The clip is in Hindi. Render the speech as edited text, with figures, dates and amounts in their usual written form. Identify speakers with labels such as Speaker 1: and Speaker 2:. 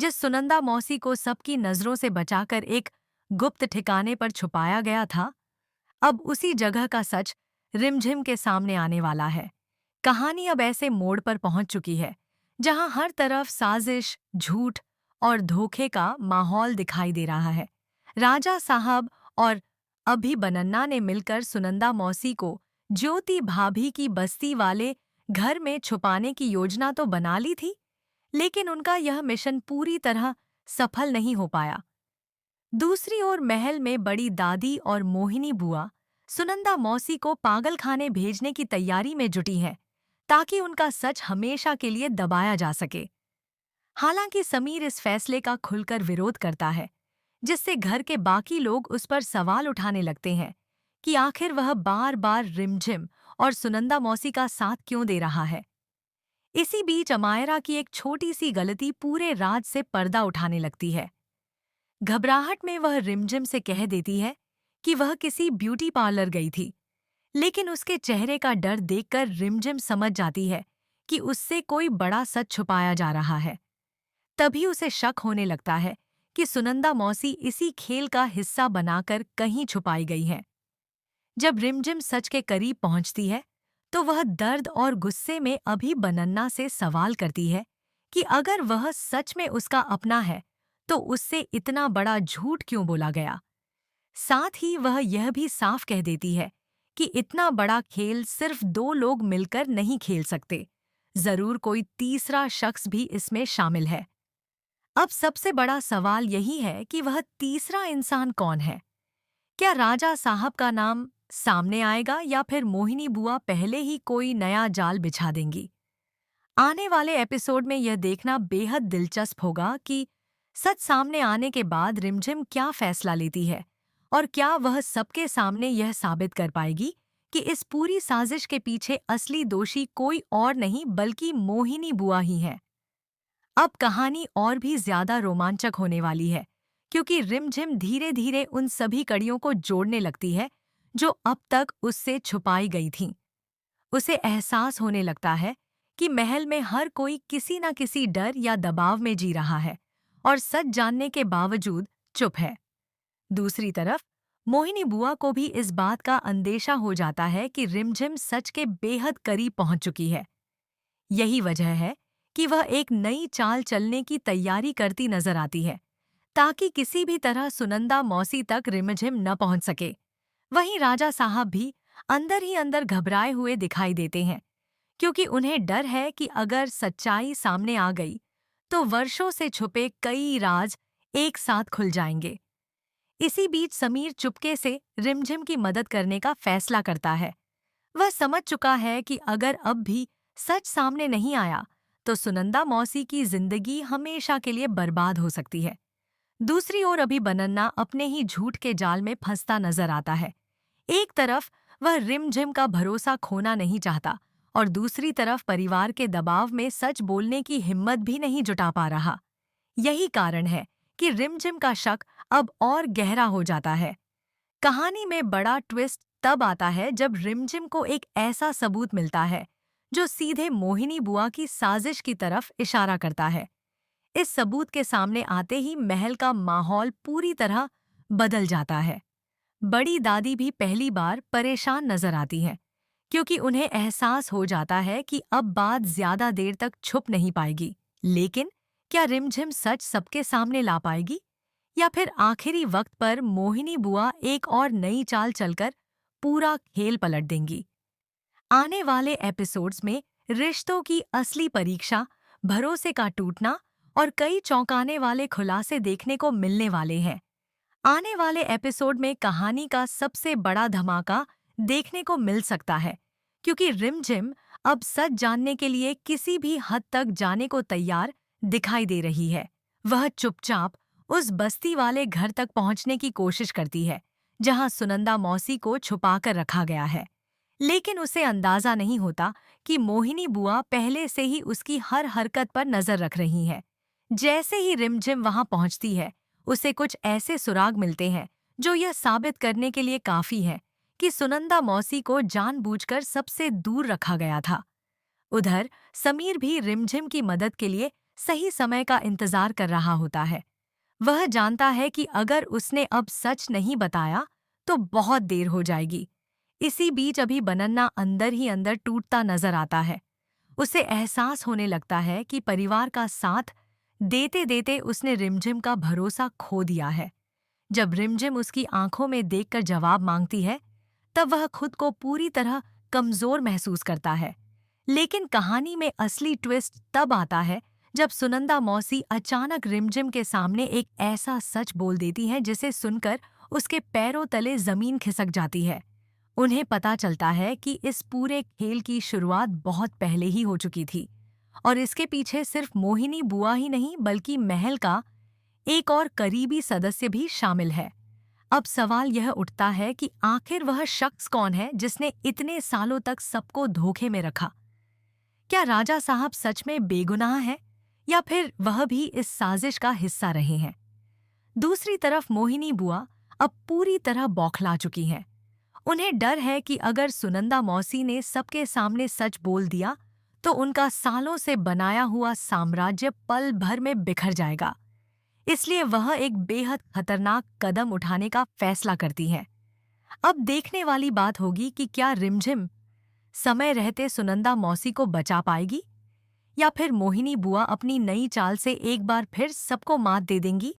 Speaker 1: जिस सुनंदा मौसी को सबकी नजरों से बचाकर एक गुप्त ठिकाने पर छुपाया गया था, अब उसी जगह का सच रिमझिम के सामने आने वाला है। कहानी अब ऐसे मोड़ पर पहुंच चुकी है जहां हर तरफ साजिश, झूठ और धोखे का माहौल दिखाई दे रहा है। राजा साहब और अभी बनन्ना ने मिलकर सुनंदा मौसी को ज्योति भाभी की बस्ती वाले घर में छुपाने की योजना तो बना ली थी, लेकिन उनका यह मिशन पूरी तरह सफल नहीं हो पाया। दूसरी ओर महल में बड़ी दादी और मोहिनी बुआ सुनंदा मौसी को पागलखाने भेजने की तैयारी में जुटी हैं, ताकि उनका सच हमेशा के लिए दबाया जा सके। हालांकि समीर इस फैसले का खुलकर विरोध करता है, जिससे घर के बाकी लोग उस पर सवाल उठाने लगते हैं कि आखिर वह बार बार रिमझिम और सुनंदा मौसी का साथ क्यों दे रहा है। इसी बीच अमायरा की एक छोटी सी गलती पूरे राज से पर्दा उठाने लगती है। घबराहट में वह रिमझिम से कह देती है कि वह किसी ब्यूटी पार्लर गई थी, लेकिन उसके चेहरे का डर देखकर रिमझिम समझ जाती है कि उससे कोई बड़ा सच छुपाया जा रहा है। तभी उसे शक होने लगता है कि सुनंदा मौसी इसी खेल का हिस्सा बनाकर कहीं छुपाई गई है। जब रिमझिम सच के करीब पहुंचती है, तो वह दर्द और गुस्से में अभी बनन्ना से सवाल करती है कि अगर वह सच में उसका अपना है, तो उससे इतना बड़ा झूठ क्यों बोला गया। साथ ही वह यह भी साफ कह देती है कि इतना बड़ा खेल सिर्फ दो लोग मिलकर नहीं खेल सकते, जरूर कोई तीसरा शख्स भी इसमें शामिल है। अब सबसे बड़ा सवाल यही है कि वह तीसरा इंसान कौन है। क्या राजा साहब का नाम सामने आएगा या फिर मोहिनी बुआ पहले ही कोई नया जाल बिछा देंगी। आने वाले एपिसोड में यह देखना बेहद दिलचस्प होगा कि सच सामने आने के बाद रिमझिम क्या फैसला लेती है, और क्या वह सबके सामने यह साबित कर पाएगी कि इस पूरी साजिश के पीछे असली दोषी कोई और नहीं बल्कि मोहिनी बुआ ही है। अब कहानी और भी ज्यादा रोमांचक होने वाली है, क्योंकि रिमझिम धीरे धीरे उन सभी कड़ियों को जोड़ने लगती है जो अब तक उससे छुपाई गई थीं। उसे एहसास होने लगता है कि महल में हर कोई किसी न किसी डर या दबाव में जी रहा है और सच जानने के बावजूद चुप है। दूसरी तरफ मोहिनी बुआ को भी इस बात का अंदेशा हो जाता है कि रिमझिम सच के बेहद करीब पहुंच चुकी है। यही वजह है कि वह एक नई चाल चलने की तैयारी करती नजर आती है, ताकि किसी भी तरह सुनंदा मौसी तक रिमझिम न पहुंच सके। वहीं राजा साहब भी अंदर ही अंदर घबराए हुए दिखाई देते हैं, क्योंकि उन्हें डर है कि अगर सच्चाई सामने आ गई तो वर्षों से छुपे कई राज एक साथ खुल जाएंगे। इसी बीच समीर चुपके से रिमझिम की मदद करने का फैसला करता है। वह समझ चुका है कि अगर अब भी सच सामने नहीं आया तो सुनंदा मौसी की जिंदगी हमेशा के लिए बर्बाद हो सकती है। दूसरी ओर अभी बनन्ना अपने ही झूठ के जाल में फंसता नजर आता है। एक तरफ वह रिमझिम का भरोसा खोना नहीं चाहता और दूसरी तरफ परिवार के दबाव में सच बोलने की हिम्मत भी नहीं जुटा पा रहा। यही कारण है कि रिमझिम का शक अब और गहरा हो जाता है। कहानी में बड़ा ट्विस्ट तब आता है जब रिमझिम को एक ऐसा सबूत मिलता है जो सीधे मोहिनी बुआ की साजिश की तरफ इशारा करता है। इस सबूत के सामने आते ही महल का माहौल पूरी तरह बदल जाता है। बड़ी दादी भी पहली बार परेशान नजर आती हैं, क्योंकि उन्हें एहसास हो जाता है कि अब बात ज्यादा देर तक छुप नहीं पाएगी। लेकिन क्या रिमझिम सच सबके सामने ला पाएगी, या फिर आखिरी वक्त पर मोहिनी बुआ एक और नई चाल चलकर पूरा खेल पलट देंगी। आने वाले एपिसोड्स में रिश्तों की असली परीक्षा, भरोसे का टूटना और कई चौंकाने वाले खुलासे देखने को मिलने वाले हैं। आने वाले एपिसोड में कहानी का सबसे बड़ा धमाका देखने को मिल सकता है, क्योंकि रिमझिम अब सच जानने के लिए किसी भी हद तक जाने को तैयार दिखाई दे रही है। वह चुपचाप उस बस्ती वाले घर तक पहुंचने की कोशिश करती है, जहां सुनंदा मौसी को छुपाकर रखा गया है। लेकिन उसे अंदाजा नहीं होता कि मोहिनी बुआ पहले से ही उसकी हर हरकत पर नजर रख रही है। जैसे ही रिमझिम वहां पहुंचती है, उसे कुछ ऐसे सुराग मिलते हैं जो यह साबित करने के लिए काफी है कि सुनंदा मौसी को जानबूझकर सबसे दूर रखा गया था। उधर समीर भी रिमझिम की मदद के लिए सही समय का इंतजार कर रहा होता है। वह जानता है कि अगर उसने अब सच नहीं बताया तो बहुत देर हो जाएगी। इसी बीच अभी बनन्ना अंदर ही अंदर टूटता नजर आता है। उसे एहसास होने लगता है कि परिवार का साथ देते देते उसने रिमझिम का भरोसा खो दिया है। जब रिमझिम उसकी आंखों में देखकर जवाब मांगती है, तब वह खुद को पूरी तरह कमजोर महसूस करता है। लेकिन कहानी में असली ट्विस्ट तब आता है जब सुनंदा मौसी अचानक रिमझिम के सामने एक ऐसा सच बोल देती है जिसे सुनकर उसके पैरों तले जमीन खिसक जाती है। उन्हें पता चलता है कि इस पूरे खेल की शुरुआत बहुत पहले ही हो चुकी थी और इसके पीछे सिर्फ मोहिनी बुआ ही नहीं बल्कि महल का एक और करीबी सदस्य भी शामिल है। अब सवाल यह उठता है कि आखिर वह शख्स कौन है जिसने इतने सालों तक सबको धोखे में रखा। क्या राजा साहब सच में बेगुनाह हैं या फिर वह भी इस साजिश का हिस्सा रहे हैं? दूसरी तरफ मोहिनी बुआ अब पूरी तरह बौखला चुकी हैं। उन्हें डर है कि अगर सुनंदा मौसी ने सबके सामने सच बोल दिया तो उनका सालों से बनाया हुआ साम्राज्य पल भर में बिखर जाएगा। इसलिए वह एक बेहद खतरनाक कदम उठाने का फैसला करती है। अब देखने वाली बात होगी कि क्या रिमझिम समय रहते सुनंदा मौसी को बचा पाएगी या फिर मोहिनी बुआ अपनी नई चाल से एक बार फिर सबको मात दे देंगी।